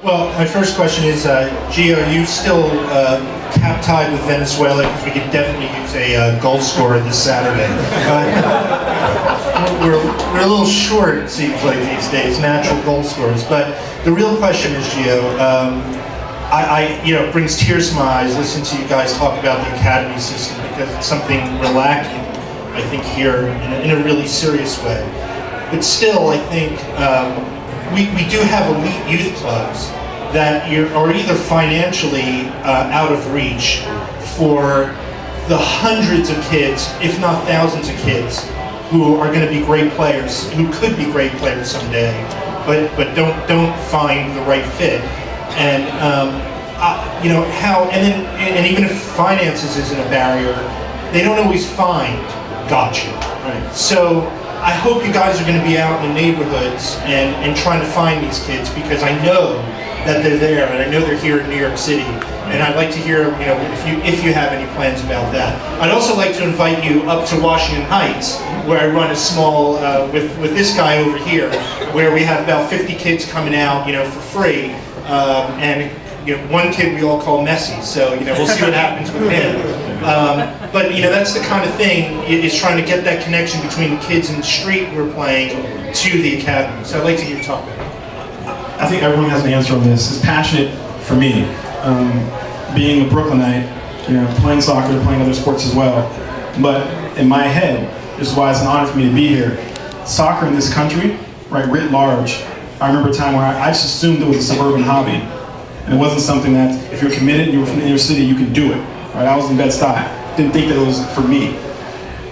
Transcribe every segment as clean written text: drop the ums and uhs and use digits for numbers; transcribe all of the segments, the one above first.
Well, my first question is, Gio, are you still cap tied with Venezuela? Because we could definitely use a goal scorer this Saturday. We're a little short, it seems like these days, natural goal scorers. But the real question is, Gio, it brings tears to my eyes listening to you guys talk about the academy system, because it's something we're lacking, I think, here in a really serious way. But still, I think we do have elite youth clubs that are either financially out of reach for the hundreds of kids, if not thousands of kids, who are going to be great players, who could be great players someday, but don't find the right fit. And and even if finances isn't a barrier, they don't always find gotcha. Right. So I hope you guys are going to be out in the neighborhoods and trying to find these kids, because I know that they're there, and I know they're here in New York City, and I'd like to hear, if you have any plans about that. I'd also like to invite you up to Washington Heights, where I run a small with this guy over here, where we have about 50 kids coming out, for free, and one kid we all call Messi, so we'll see what happens with him. But that's the kind of thing, is trying to get that connection between the kids in the street we're playing to the academy. So I'd like to hear you talk about it. I think everyone has an answer on this. It's passionate for me. Being a Brooklynite, playing soccer, playing other sports as well. But in my head, this is why it's an honor for me to be here. Soccer in this country, right, writ large, I remember a time where I just assumed it was a suburban hobby. And it wasn't something that, if you're committed and you were from the inner city, you could do it. Right? I was in Bed-Stuy. Didn't think that it was for me.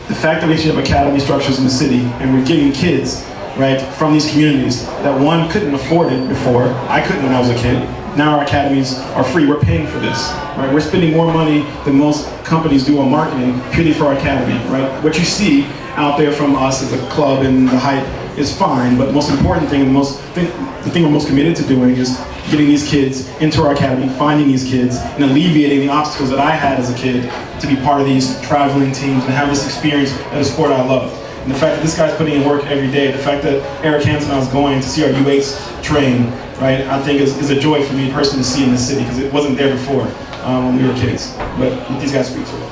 The fact that we actually have academy structures in the city, and we're getting kids, right, from these communities that one couldn't afford it before. I couldn't when I was a kid. Now our academies are free. We're paying for this, right? We're spending more money than most companies do on marketing purely for our academy, right? What you see out there from us as a club and the hype is fine, but the most important thing, the thing we're most committed to doing is getting these kids into our academy, finding these kids, and alleviating the obstacles that I had as a kid to be part of these traveling teams and have this experience at a sport I love. And the fact that this guy's putting in work every day, the fact that Eric Hansen is going to see our U8s train, right, I think is a joy for me personally to see in this city, because it wasn't there before when we were kids. But these guys speak to it.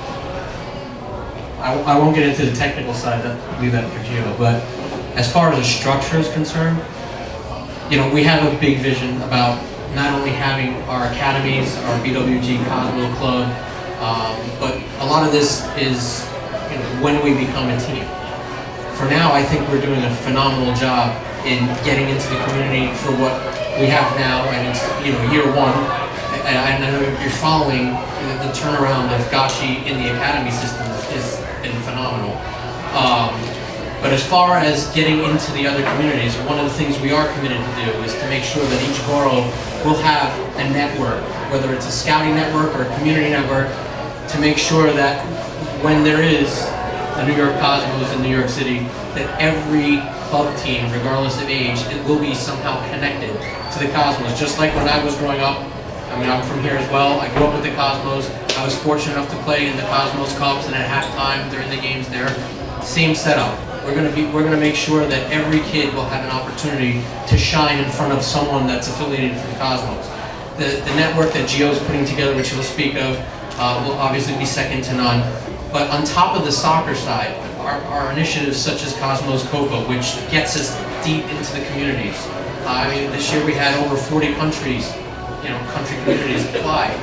I won't get into the technical side, leave that for Gio, but as far as the structure is concerned, we have a big vision about not only having our academies, our BWG Cosmo Club, but a lot of this is when we become a team. For now, I think we're doing a phenomenal job in getting into the community for what we have now, and it's year one. And I know you're following the turnaround of Gachi in the academy system has been phenomenal. But as far as getting into the other communities, one of the things we are committed to do is to make sure that each borough will have a network, whether it's a scouting network or a community network, to make sure that when there is the New York Cosmos in New York City, that every club team, regardless of age, it will be somehow connected to the Cosmos. Just like when I was growing up, I'm from here as well, I grew up with the Cosmos. I was fortunate enough to play in the Cosmos Cups, and at halftime during the games there, same setup. We're gonna make sure that every kid will have an opportunity to shine in front of someone that's affiliated to the Cosmos. The network that Gio's putting together, which he'll speak of, will obviously be second to none. But on top of the soccer side, our initiatives such as Cosmos Copa, which gets us deep into the communities. This year we had over 40 countries, country communities apply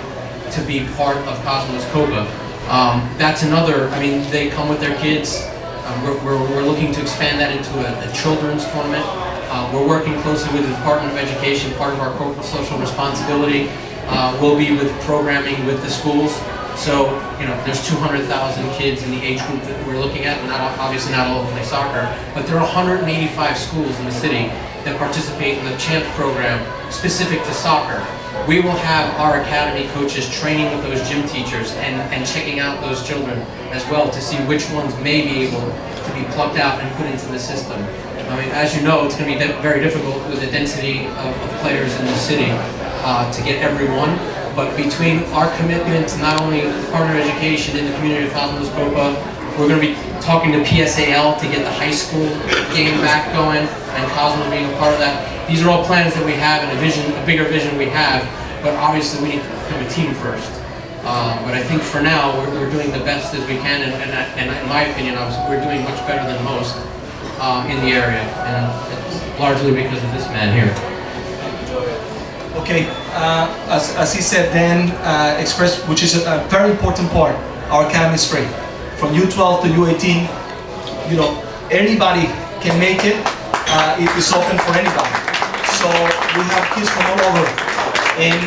to be part of Cosmos Copa. That's another, they come with their kids. We're looking to expand that into a children's tournament. We're working closely with the Department of Education. Part of our corporate social responsibility will be with programming with the schools. So, there's 200,000 kids in the age group that we're looking at. Obviously not all of them play soccer, but there are 185 schools in the city that participate in the CHAMP program specific to soccer. We will have our academy coaches training with those gym teachers and checking out those children as well to see which ones may be able to be plucked out and put into the system. As you know, it's going to be very difficult with the density of players in the city to get everyone. But between our commitment to not only partner education in the community of Cosmos Copa, we're going to be talking to PSAL to get the high school game back going, and Cosmos being a part of that. these are all plans that we have and a vision, a bigger vision we have, but obviously we need to become a team first. But I think for now, we're doing the best as we can, and in my opinion, we're doing much better than most in the area, and it's largely because of this man here. Okay, as he said, Dan expressed, which is a very important part, our academy is free. From U12 to U18, you know, anybody can make it. It is open for anybody. So we have kids from all over, and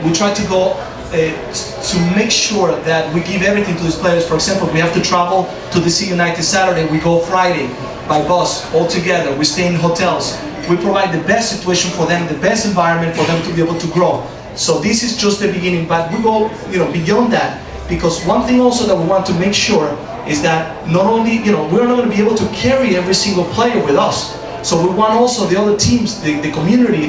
we try to go to make sure that we give everything to these players. For example, we have to travel to DC United Saturday, we go Friday by bus all together, we stay in hotels. We provide the best situation for them, the best environment for them to be able to grow. So this is just the beginning, but we go, you know, beyond that, because one thing also that we want to make sure is that not only, you know, we're not going to be able to carry every single player with us. So we want also the other teams, the community,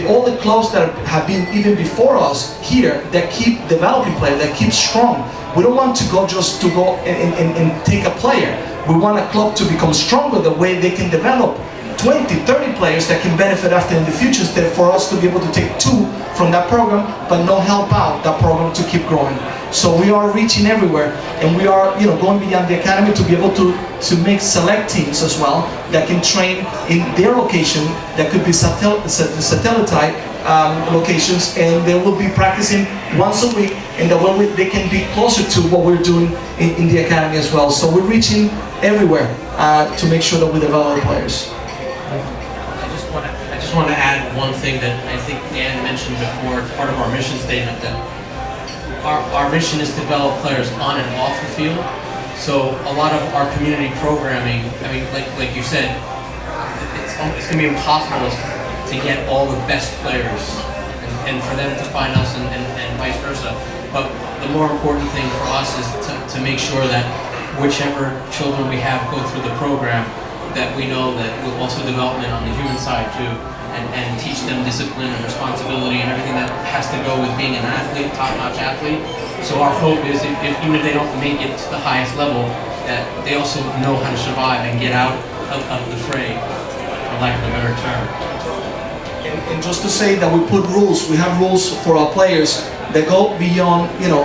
all the clubs that have been even before us here that keep developing players, that keep strong. We don't want to go just to go and take a player. We want a club to become stronger the way they can develop 20, 30 players that can benefit after in the future, instead for us to be able to take 2 from that program, but not help out that program to keep growing. So we are reaching everywhere, and we are, you know, going beyond the academy to be able to make select teams as well that can train in their location, that could be satellite locations, and they will be practicing once a week, and that way they can be closer to what we're doing in the academy as well. So we're reaching everywhere to make sure that we develop players. I just want to add one thing that I think Dan mentioned before. It's part of our mission statement that our mission is to develop players on and off the field. So a lot of our community programming, I mean, like you said, it's going to be impossible to get all the best players and for them to find us and vice versa. But the more important thing for us is to make sure that whichever children we have go through the program, that we know that we'll also development on the human side too, and teach them discipline and responsibility and everything that has to go with being an athlete, top-notch athlete. So our hope is even if they don't make it to the highest level, that they also know how to survive and get out of the fray, for lack of a better term. And just to say that we put rules, we have rules for our players that go beyond, you know,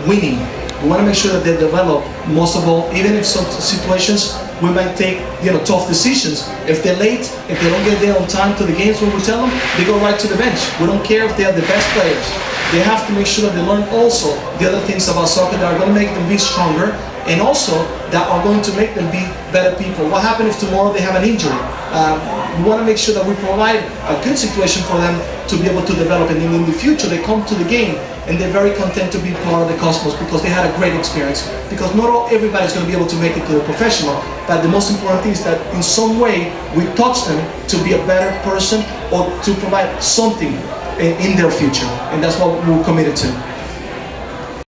winning. We want to make sure that they develop, most of all, even if some situations we might take, you know, tough decisions. If they're late, if they don't get there on time to the games when we tell them, they go right to the bench. We don't care if they are the best players. They have to make sure that they learn also the other things about soccer that are going to make them be stronger, and also that are going to make them be better people. What happens if tomorrow they have an injury? We want to make sure that we provide a good situation for them to be able to develop, and then in the future they come to the game and they're very content to be part of the Cosmos because they had a great experience. Because not everybody's going to be able to make it to the professional, but the most important thing is that in some way we touch them to be a better person or to provide something in their future, and that's what we're committed to.